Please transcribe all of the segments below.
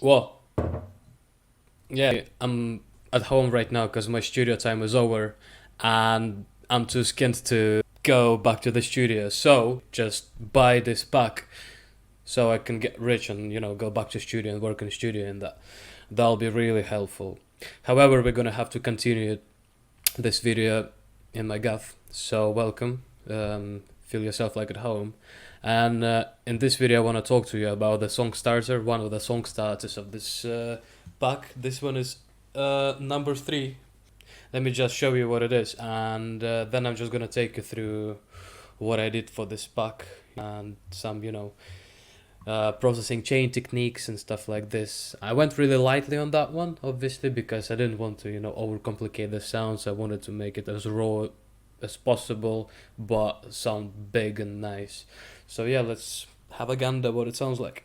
Well, yeah, I'm at home right now because my studio time is over, and I'm too skint to go back to the studio. So just buy this pack so I can get rich and go back to studio and work in the studio, and that'll be really helpful. However, we're gonna have to continue this video in my gaff. So welcome, feel yourself like at home. And in this video, I want to talk to you about the Songstarter, one of the song starters of this pack. This one is number 3. Let me just show you what it is, and then I'm just gonna take you through what I did for this pack and some, processing chain techniques and stuff like this. I went really lightly on that one, obviously, because I didn't want to, overcomplicate the sounds. I wanted to make it as raw as possible, but sound big and nice. So yeah, let's have a gander what it sounds like.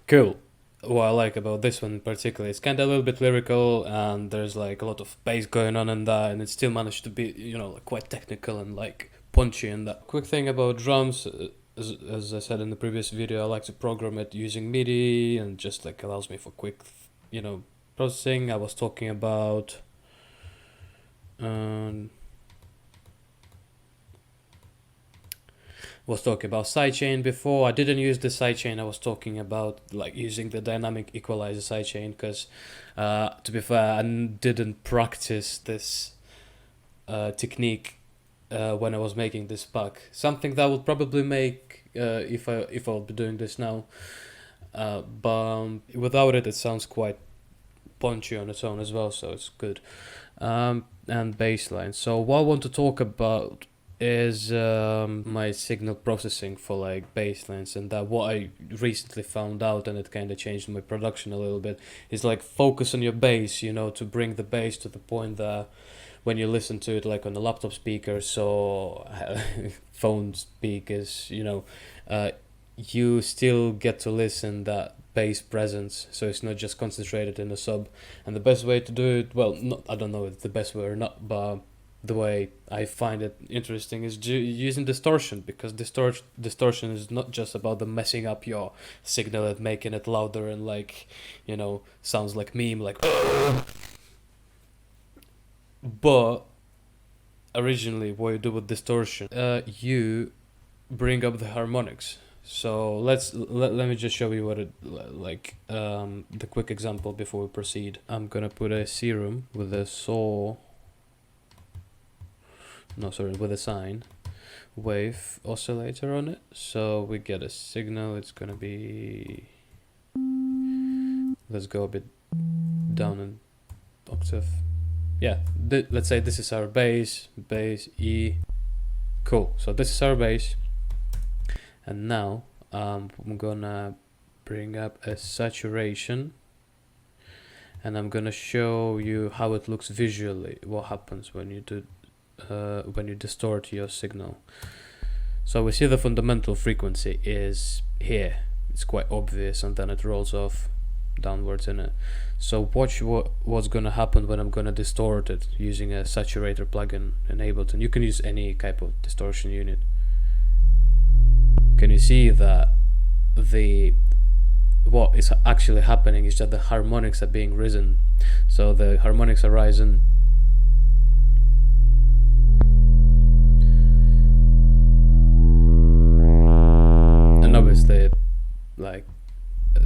Cool. What I like about this one in particular, it's kind of a little bit lyrical, and there's like a lot of bass going on in that, and it still managed to be, like quite technical and like punchy in that. Quick thing about drums, as I said in the previous video, I like to program it using MIDI, and just like allows me for quick, processing. I was talking about sidechain before. I didn't use the sidechain. I was talking about like using the dynamic equalizer sidechain because, to be fair, I didn't practice this technique when I was making this pack. Something that would probably make if I'll be doing this now. But without it, it sounds quite punchy on its own as well, so it's good. And bassline. So what I want to talk about is my signal processing for like bass lines, and that what I recently found out, and it kind of changed my production a little bit, is like focus on your bass, to bring the bass to the point that when you listen to it like on the laptop speakers or phone speakers, you still get to listen that bass presence, so it's not just concentrated in the sub. And the best way to do it, well, I don't know if it's the best way or not, but the way I find it interesting is using distortion, because distortion is not just about the messing up your signal and making it louder and like, sounds like meme, like but originally what you do with distortion, you bring up the harmonics. So let me just show you what it like, the quick example before we proceed. I'm gonna put a serum with a with a sine wave oscillator on it, so we get a signal. It's gonna be, let's go a bit down an octave. Yeah, let's say this is our bass E. Cool, so this is our bass, and now I'm gonna bring up a saturation, and I'm gonna show you how it looks visually, what happens when you do when you distort your signal. So we see the fundamental frequency is here, it's quite obvious, and then it rolls off downwards in it. So watch what's gonna happen when I'm gonna distort it using a saturator plugin in Ableton. You can use any type of distortion unit. Can you see that what is actually happening is that the harmonics are being risen? So the harmonics are rising, and obviously, like,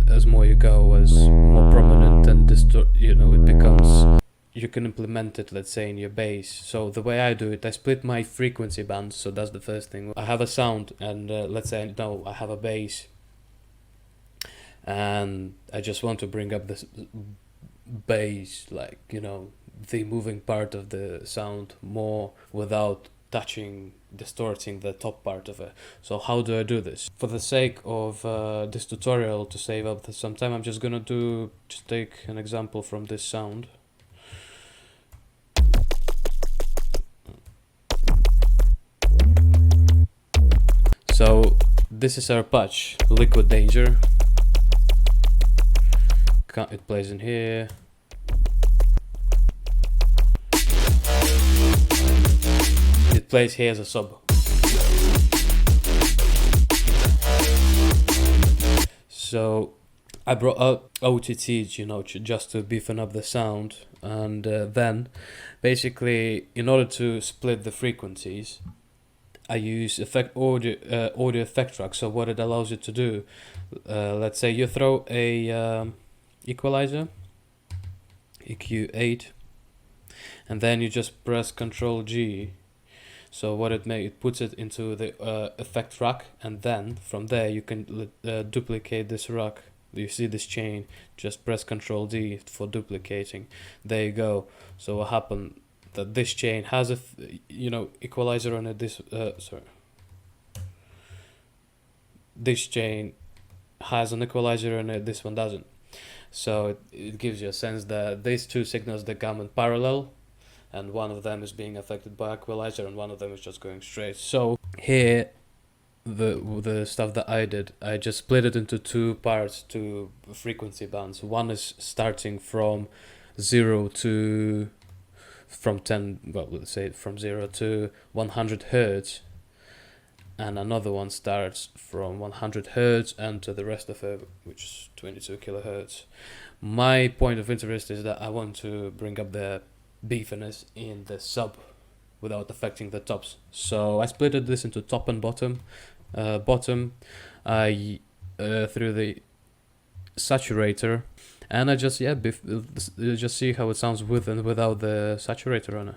as more you go, as more prominent and it becomes, you can implement it, let's say, in your bass. So the way I do it, I split my frequency bands. So that's the first thing. I have a sound, and let's say no, I have a bass, and I just want to bring up this bass, like, you know, the moving part of the sound more without touching, distorting the top part of it. So how do I do this? For the sake of this tutorial, to save up some time, I'm just gonna take an example from this sound. So this is our patch, Liquid Danger. It plays in here. It plays here as a sub. So I brought up OTTs, you know, just to beefen up the sound, and then basically, in order to split the frequencies, I use audio effect track. So what it allows you to do, let's say you throw a equalizer, EQ8, and then you just press Ctrl G. So what it puts it into the effect rack, and then from there you can duplicate this rack. You see this chain, just press Ctrl D for duplicating. There you go. So what happened, that this chain has a equalizer on it. This chain has an equalizer on it, this one doesn't. So it gives you a sense that these two signals, they come in parallel, and one of them is being affected by equalizer and one of them is just going straight. So here, the stuff that I did, I just split it into two parts, two frequency bands. One is starting from 0 to from 0 to 100 hertz, and another one starts from 100 hertz and to the rest of it, which is 22 kilohertz. My point of interest is that I want to bring up the beefiness in the sub without affecting the tops. So I split this into top and bottom. Bottom, I through the saturator, and I just just see how it sounds with and without the saturator on it.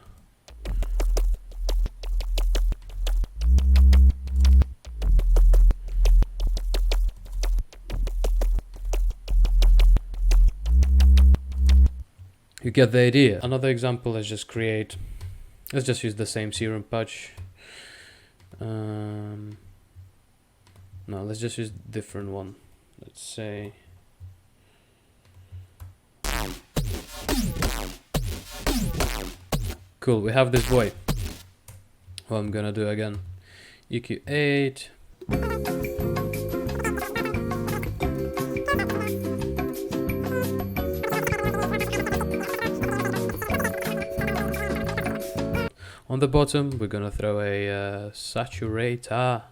You get the idea. Another example is let's just use the same serum patch. No, let's just use a different one. Let's say cool, we have this boy. What I'm gonna do again, EQ8. On the bottom, we're gonna throw a saturator,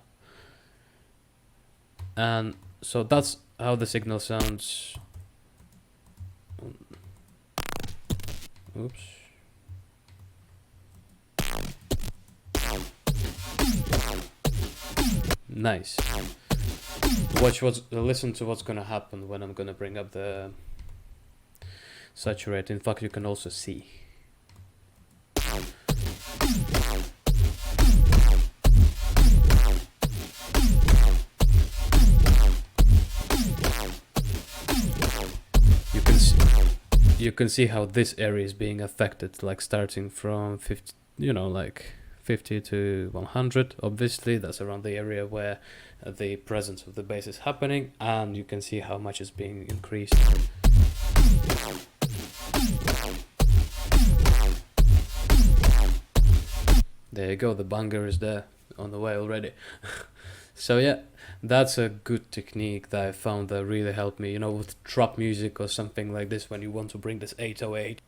and so that's how the signal sounds. Oops. Nice. Listen to what's gonna happen when I'm gonna bring up the saturator. In fact, you can also see. You can see how this area is being affected, like starting from 50, like 50 to 100. Obviously, that's around the area where the presence of the bass is happening, and you can see how much is being increased. There you go, the banger is there on the way already. So yeah, that's a good technique that I found that really helped me, with trap music or something like this, when you want to bring this 808.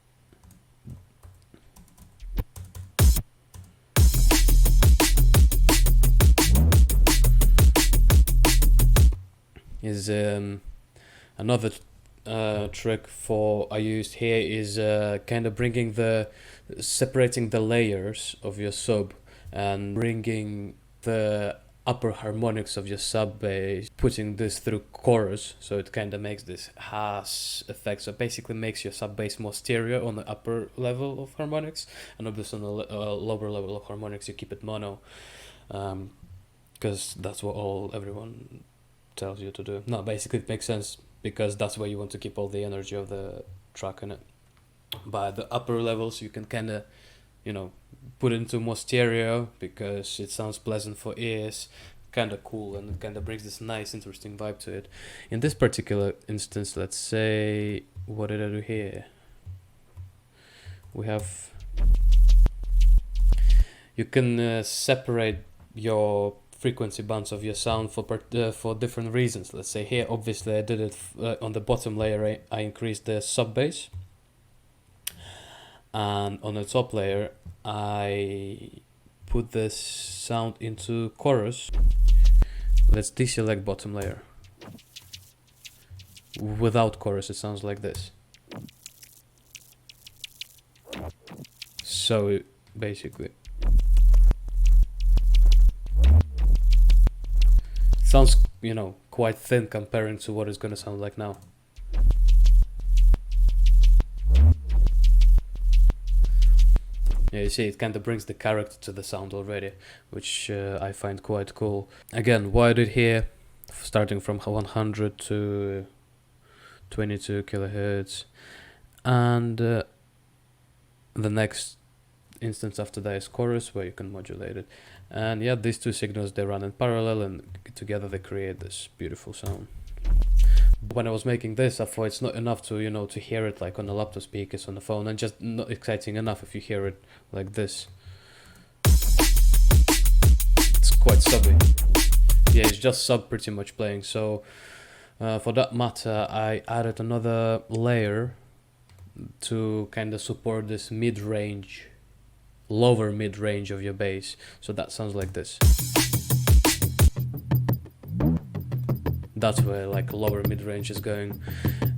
Is another trick I used here is kind of separating the layers of your sub and bringing the upper harmonics of your sub bass, putting this through chorus, so it kind of makes this has effect. So basically makes your sub bass more stereo on the upper level of harmonics, and obviously on the lower level of harmonics you keep it mono, because that's what everyone tells you to do. No, basically it makes sense because that's where you want to keep all the energy of the track in it. But the upper levels you can kind of, put into more stereo because it sounds pleasant for ears, kind of cool, and it kind of brings this nice, interesting vibe to it. In this particular instance, let's say, what did I do here? We have, you can separate your frequency bands of your sound for different reasons. Let's say here, obviously, I did it on the bottom layer. I increased the sub bass, and on the top layer, I put this sound into chorus. Let's deselect bottom layer. Without chorus, it sounds like this. So basically, sounds, quite thin comparing to what it's gonna sound like now. Yeah, you see, it kind of brings the character to the sound already, which I find quite cool. Again, wired here, starting from 100 to 22 kilohertz, and the next instance after that is chorus, where you can modulate it. And yeah, these two signals, they run in parallel, and together they create this beautiful sound. When I was making this, I thought it's not enough to, to hear it like on the laptop speakers on the phone, and just not exciting enough if you hear it like this. It's quite subby. Yeah, it's just sub pretty much playing. So for that matter, I added another layer to kind of support this mid-range, lower mid-range of your bass. So that sounds like this. That's where like lower mid-range is going,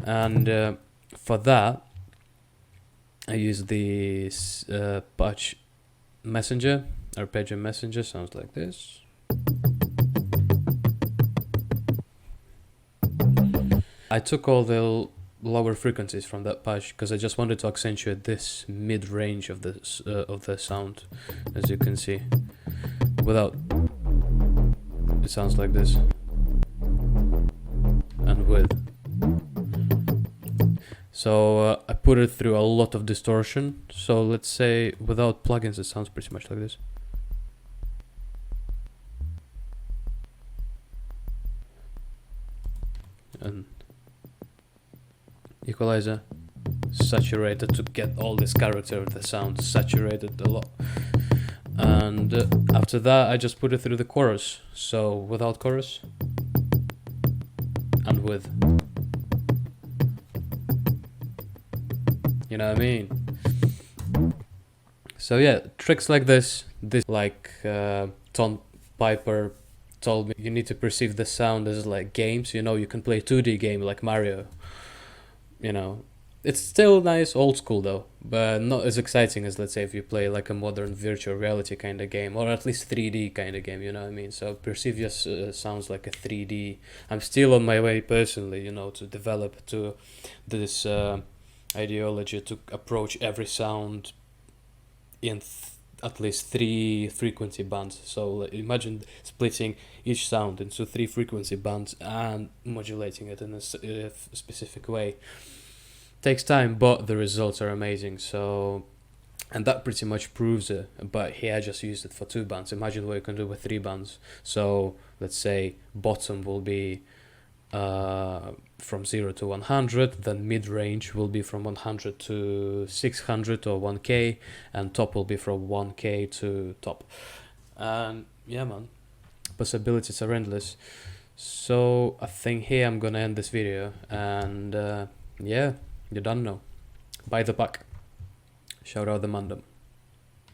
and for that I use the patch messenger, arpeggio messenger. Sounds like this. I took all the lower frequencies from that patch because I just wanted to accentuate this mid-range of the sound, as you can see. Without, it sounds like this. And with. So I put it through a lot of distortion. So let's say without plugins it sounds pretty much like this. And equalizer, saturated to get all this character of the sound, saturated a lot. And after that I just put it through the chorus. So without chorus and with. You know what I mean? So yeah, tricks like this like Tom Piper told me, you need to perceive the sound as like games. You can play 2D game like Mario. It's still nice, old school though, but not as exciting as, let's say, if you play like a modern virtual reality kind of game, or at least 3D kind of game, you know what I mean? So perceive your sounds like a 3D. I'm still on my way personally, to develop to this ideology to approach every sound in at least 3 frequency bands. So imagine splitting each sound into 3 frequency bands and modulating it in a specific way. Takes time, but the results are amazing. So, and that pretty much proves it. But here I just used it for 2 bands. Imagine what you can do with 3 bands. So let's say bottom will be from 0 to 100, then mid-range will be from 100 to 600 or 1k, and top will be from 1k to top. And yeah, man, possibilities are endless. So I think here I'm gonna end this video, and yeah, you done now. Buy the pack. Shout out the Mandem.